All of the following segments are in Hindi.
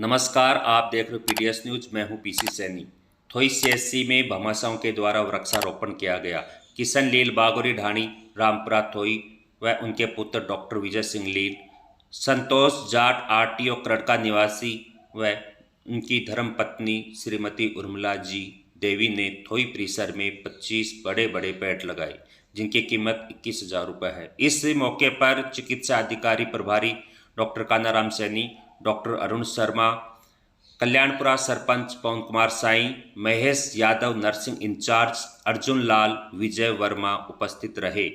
नमस्कार, आप देख रहे हो पीडीएस न्यूज। मैं हूं पीसी सैनी। थोई सीएससी में भामाशाहों के द्वारा वृक्षारोपण किया गया। किशन लील बागोरी ढाणी रामपुरा थोई व उनके पुत्र डॉक्टर विजय सिंह लील, संतोष जाट आरटीओ क्रड़का निवासी व उनकी धर्मपत्नी श्रीमती उर्मिला जी देवी ने थोई परिसर में 25 बड़े बड़े पेड़ लगाए, जिनकी कीमत 21,000 रुपये है। इस मौके पर चिकित्सा अधिकारी प्रभारी डॉक्टर कानाराम सैनी, डॉक्टर अरुण शर्मा, कल्याणपुरा सरपंच पवन कुमार साई, महेश यादव नर्सिंग इंचार्ज, अर्जुन लाल, विजय वर्मा उपस्थित रहे।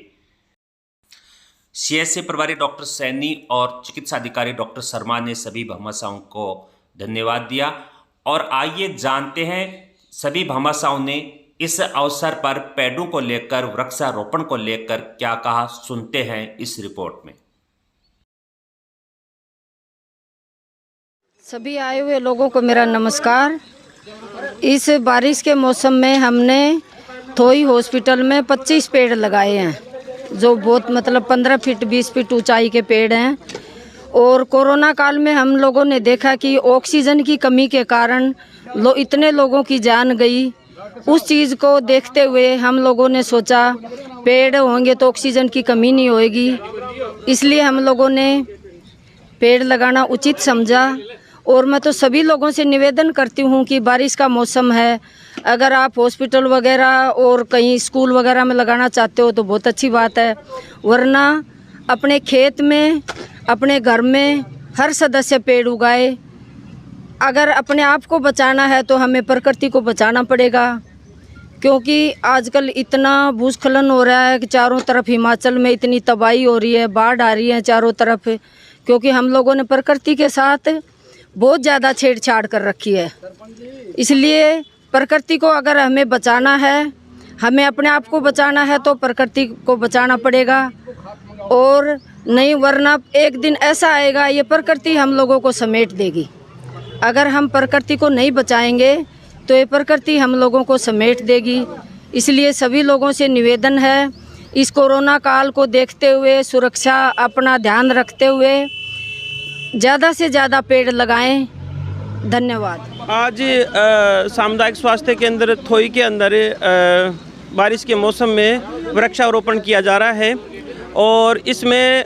सीएससी प्रभारी डॉक्टर सैनी और चिकित्सा अधिकारी डॉक्टर शर्मा ने सभी भामाशाहों को धन्यवाद दिया। और आइए जानते हैं सभी भामाशाहों ने इस अवसर पर पेड़ों को लेकर, वृक्षारोपण को लेकर क्या कहा, सुनते हैं इस रिपोर्ट में। सभी आए हुए लोगों को मेरा नमस्कार। इस बारिश के मौसम में हमने थोई हॉस्पिटल में 25 पेड़ लगाए हैं, जो बहुत 15 फीट 20 फीट ऊंचाई के पेड़ हैं। और कोरोना काल में हम लोगों ने देखा कि ऑक्सीजन की कमी के कारण इतने लोगों की जान गई। उस चीज़ को देखते हुए हम लोगों ने सोचा पेड़ होंगे तो ऑक्सीजन की कमी नहीं होएगी, इसलिए हम लोगों ने पेड़ लगाना उचित समझा। और मैं तो सभी लोगों से निवेदन करती हूँ कि बारिश का मौसम है, अगर आप हॉस्पिटल वगैरह और कहीं स्कूल वगैरह में लगाना चाहते हो तो बहुत अच्छी बात है, वरना अपने खेत में, अपने घर में हर सदस्य पेड़ उगाए। अगर अपने आप को बचाना है तो हमें प्रकृति को बचाना पड़ेगा, क्योंकि आजकल इतना भूस्खलन हो रहा है कि चारों तरफ हिमाचल में इतनी तबाही हो रही है, बाढ़ आ रही है चारों तरफ, क्योंकि हम लोगों ने प्रकृति के साथ बहुत ज़्यादा छेड़छाड़ कर रखी है। इसलिए प्रकृति को अगर हमें बचाना है, हमें अपने आप को बचाना है तो प्रकृति को बचाना पड़ेगा। और नहीं, वरना एक दिन ऐसा आएगा ये प्रकृति हम लोगों को समेट देगी। अगर हम प्रकृति को नहीं बचाएंगे तो ये प्रकृति हम लोगों को समेट देगी। इसलिए सभी लोगों से निवेदन है, इस कोरोना काल को देखते हुए, सुरक्षा अपना ध्यान रखते हुए ज़्यादा से ज़्यादा पेड़ लगाएं। धन्यवाद। आज सामुदायिक स्वास्थ्य केंद्र थोई के अंदर बारिश के मौसम में वृक्षारोपण किया जा रहा है और इसमें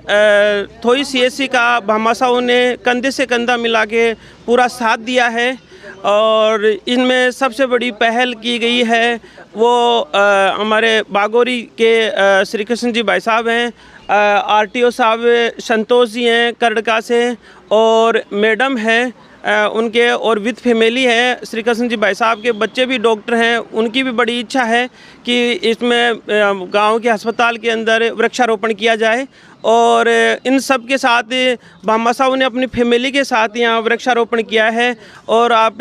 थोई सीएससी का भामाशाहों ने कंधे से कंधा मिला के पूरा साथ दिया है। और इनमें सबसे बड़ी पहल की गई है वो हमारे बागोरी के श्री कृष्ण जी भाई साहब हैं, आरटीओ साहब संतोष जी हैं क्रड़का से, और मैडम हैं उनके, और विद फैमिली है। श्री कृष्ण जी भाई साहब के बच्चे भी डॉक्टर हैं, उनकी भी बड़ी इच्छा है कि इसमें गांव के अस्पताल के अंदर वृक्षारोपण किया जाए। और इन सब के साथ भामाशाहों ने अपनी फैमिली के साथ यहाँ वृक्षारोपण किया है। और आप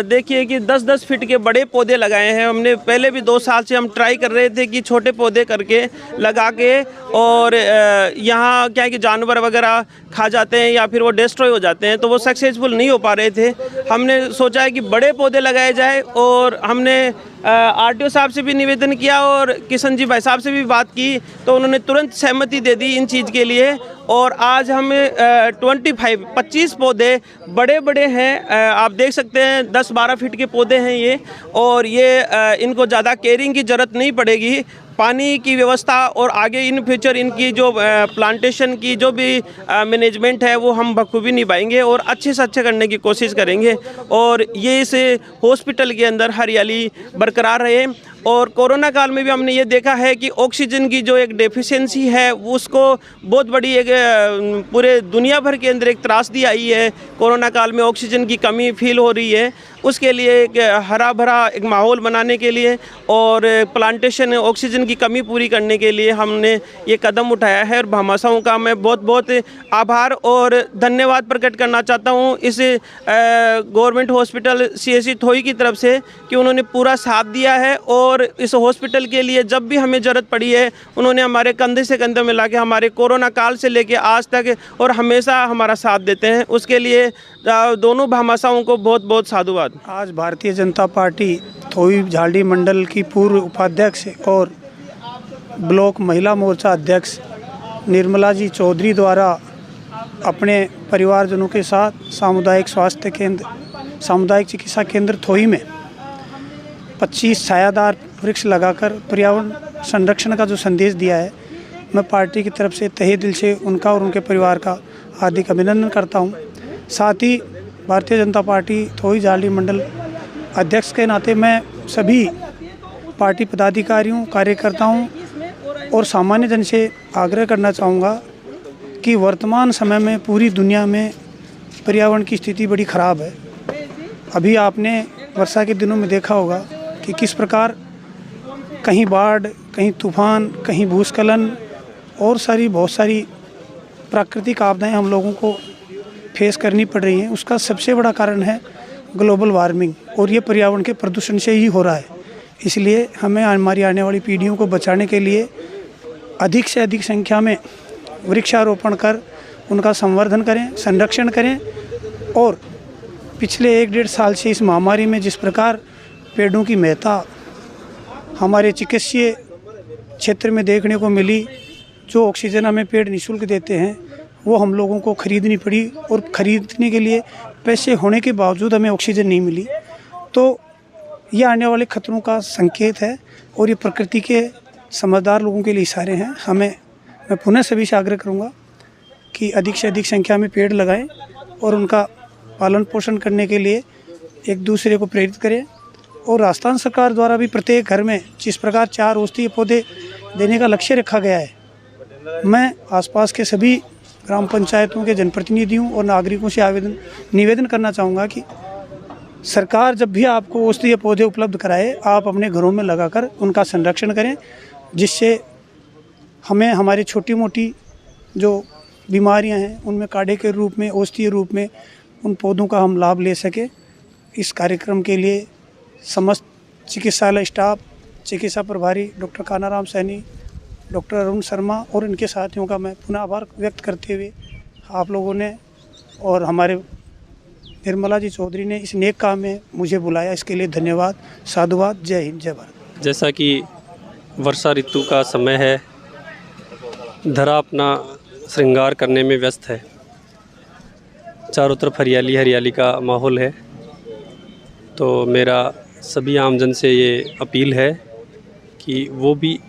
देखिए कि 10-10 फीट के बड़े पौधे लगाए हैं। हमने पहले भी 2 साल से हम ट्राई कर रहे थे कि छोटे पौधे करके लगा के, और यहाँ क्या है कि जानवर वगैरह खा जाते हैं या फिर वो डिस्ट्रॉय हो जाते हैं, तो वो सक्सेसफुल नहीं हो पा रहे थे। हमने सोचा है कि बड़े पौधे लगाए जाए, और हमने आरटीओ साहब से भी निवेदन किया और किशन जी भाई साहब से भी बात की, तो उन्होंने तुरंत सहमति दे दी इन चीज़ के लिए। और आज हम 25 पौधे बड़े बड़े हैं, आप देख सकते हैं 10-12 फीट के पौधे हैं ये। और ये इनको ज़्यादा केयरिंग की ज़रूरत नहीं पड़ेगी, पानी की व्यवस्था और आगे इन फ्यूचर इनकी जो प्लांटेशन की जो भी मैनेजमेंट है वो हम बखूबी निभाएंगे और अच्छे से अच्छे करने की कोशिश करेंगे। और ये इस हॉस्पिटल के अंदर हरियाली बरकरार रहे। और कोरोना काल में भी हमने ये देखा है कि ऑक्सीजन की जो एक डेफिशिएंसी है उसको बहुत बड़ी एक पूरे दुनिया भर के अंदर एक त्रासदी आई है। कोरोना काल में ऑक्सीजन की कमी फील हो रही है, उसके लिए एक हरा भरा एक माहौल बनाने के लिए और प्लांटेशन ऑक्सीजन की कमी पूरी करने के लिए हमने ये कदम उठाया है। और भामाशाहों का मैं बहुत बहुत आभार और धन्यवाद प्रकट करना चाहता हूँ इस गवर्नमेंट हॉस्पिटल सीएससी थोई की तरफ से कि उन्होंने पूरा साथ दिया है। और इस हॉस्पिटल के लिए जब भी हमें ज़रूरत पड़ी है उन्होंने हमारे कंधे से कंधे मिला के हमारे कोरोना काल से लेके आज तक और हमेशा हमारा साथ देते हैं, उसके लिए दोनों भामाशाहों को बहुत बहुत साधुवाद। आज भारतीय जनता पार्टी थोई झालडी मंडल की पूर्व उपाध्यक्ष और ब्लॉक महिला मोर्चा अध्यक्ष निर्मला जी चौधरी द्वारा अपने परिवारजनों के साथ सामुदायिक स्वास्थ्य केंद्र, सामुदायिक चिकित्सा केंद्र थोई में 25 छायादार वृक्ष लगाकर पर्यावरण संरक्षण का जो संदेश दिया है, मैं पार्टी की तरफ से तहे दिल से उनका और उनके परिवार का हार्दिक अभिनंदन करता हूं। साथ ही भारतीय जनता पार्टी थोई झालडी मंडल अध्यक्ष के नाते मैं सभी पार्टी पदाधिकारियों, कार्यकर्ताओं और सामान्य जन से आग्रह करना चाहूँगा कि वर्तमान समय में पूरी दुनिया में पर्यावरण की स्थिति बड़ी ख़राब है। अभी आपने वर्षा के दिनों में देखा होगा कि किस प्रकार कहीं बाढ़, कहीं तूफान, कहीं भूस्खलन और बहुत सारी प्राकृतिक आपदाएं हम लोगों को फेस करनी पड़ रही हैं। उसका सबसे बड़ा कारण है ग्लोबल वार्मिंग, और ये पर्यावरण के प्रदूषण से ही हो रहा है। इसलिए हमें हमारी आने वाली पीढ़ियों को बचाने के लिए अधिक से अधिक संख्या में वृक्षारोपण कर उनका संवर्धन करें, संरक्षण करें। और पिछले 1-1.5 साल से इस महामारी में जिस प्रकार पेड़ों की महत्ता हमारे चिकित्सीय क्षेत्र में देखने को मिली, जो ऑक्सीजन हमें पेड़ निःशुल्क देते हैं वो हम लोगों को खरीदनी पड़ी, और ख़रीदने के लिए पैसे होने के बावजूद हमें ऑक्सीजन नहीं मिली। तो ये आने वाले खतरों का संकेत है, और ये प्रकृति के समझदार लोगों के लिए इशारे हैं। मैं पुनः सभी से आग्रह करूँगा कि अधिक से अधिक संख्या में पेड़ लगाएं और उनका पालन पोषण करने के लिए एक दूसरे को प्रेरित करें। और राजस्थान सरकार द्वारा भी प्रत्येक घर में जिस प्रकार 4 औषधीय पौधे देने का लक्ष्य रखा गया है, मैं आसपास के सभी ग्राम पंचायतों के जनप्रतिनिधियों और नागरिकों से निवेदन करना चाहूँगा कि सरकार जब भी आपको औषधीय पौधे उपलब्ध कराए, आप अपने घरों में लगाकर उनका संरक्षण करें, जिससे हमें हमारी छोटी मोटी जो बीमारियां हैं उनमें काढ़े के रूप में, औषधीय रूप में उन पौधों का हम लाभ ले सकें। इस कार्यक्रम के लिए समस्त चिकित्सालय स्टाफ, चिकित्सा प्रभारी डॉक्टर कानाराम सैनी, डॉक्टर अरुण शर्मा और इनके साथियों का मैं पुनः आभार व्यक्त करते हुए, आप लोगों ने और हमारे निर्मला जी चौधरी ने इस नेक काम में मुझे बुलाया, इसके लिए धन्यवाद, साधुवाद। जय हिंद, जय भारत। जैसा कि वर्षा ऋतु का समय है, धरा अपना श्रृंगार करने में व्यस्त है, चारों तरफ हरियाली हरियाली का माहौल है। तो मेरा सभी आमजन से ये अपील है कि वो भी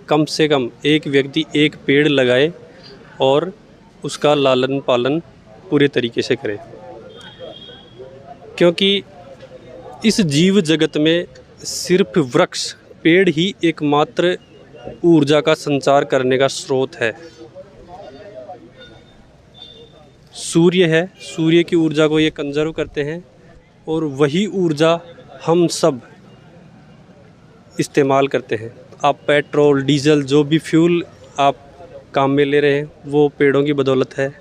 कम से कम एक व्यक्ति एक पेड़ लगाए और उसका लालन पालन पूरे तरीके से करे, क्योंकि इस जीव जगत में सिर्फ वृक्ष, पेड़ ही एकमात्र ऊर्जा का संचार करने का स्रोत है। सूर्य है, सूर्य की ऊर्जा को ये कंजर्व करते हैं और वही ऊर्जा हम सब इस्तेमाल करते हैं। आप पेट्रोल, डीजल, जो भी फ्यूल आप काम में ले रहे हैं वो पेड़ों की बदौलत है।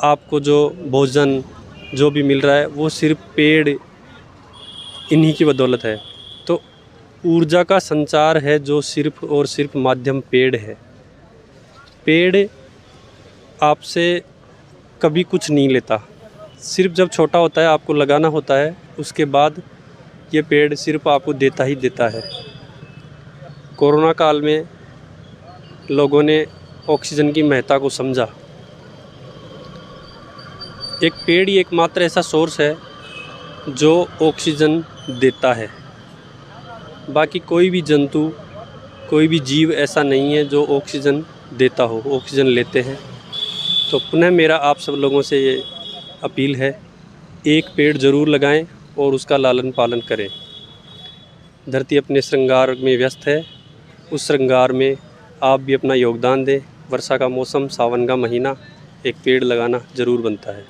आपको जो भोजन जो भी मिल रहा है वो सिर्फ पेड़ इन्हीं की बदौलत है। तो ऊर्जा का संचार है जो सिर्फ और सिर्फ माध्यम पेड़ है। पेड़ आपसे कभी कुछ नहीं लेता, सिर्फ जब छोटा होता है आपको लगाना होता है, उसके बाद ये पेड़ सिर्फ आपको देता ही देता है। कोरोना काल में लोगों ने ऑक्सीजन की महत्ता को समझा। एक पेड़ ही एकमात्र ऐसा सोर्स है जो ऑक्सीजन देता है। बाकी कोई भी जंतु, कोई भी जीव ऐसा नहीं है जो ऑक्सीजन देता हो, ऑक्सीजन लेते हैं। तो पुनः मेरा आप सब लोगों से ये अपील है, एक पेड़ ज़रूर लगाएं और उसका लालन पालन करें। धरती अपने श्रृंगार में व्यस्त है, उस श्रृंगार में आप भी अपना योगदान दें। वर्षा का मौसम, सावन का महीना, एक पेड़ लगाना ज़रूर बनता है।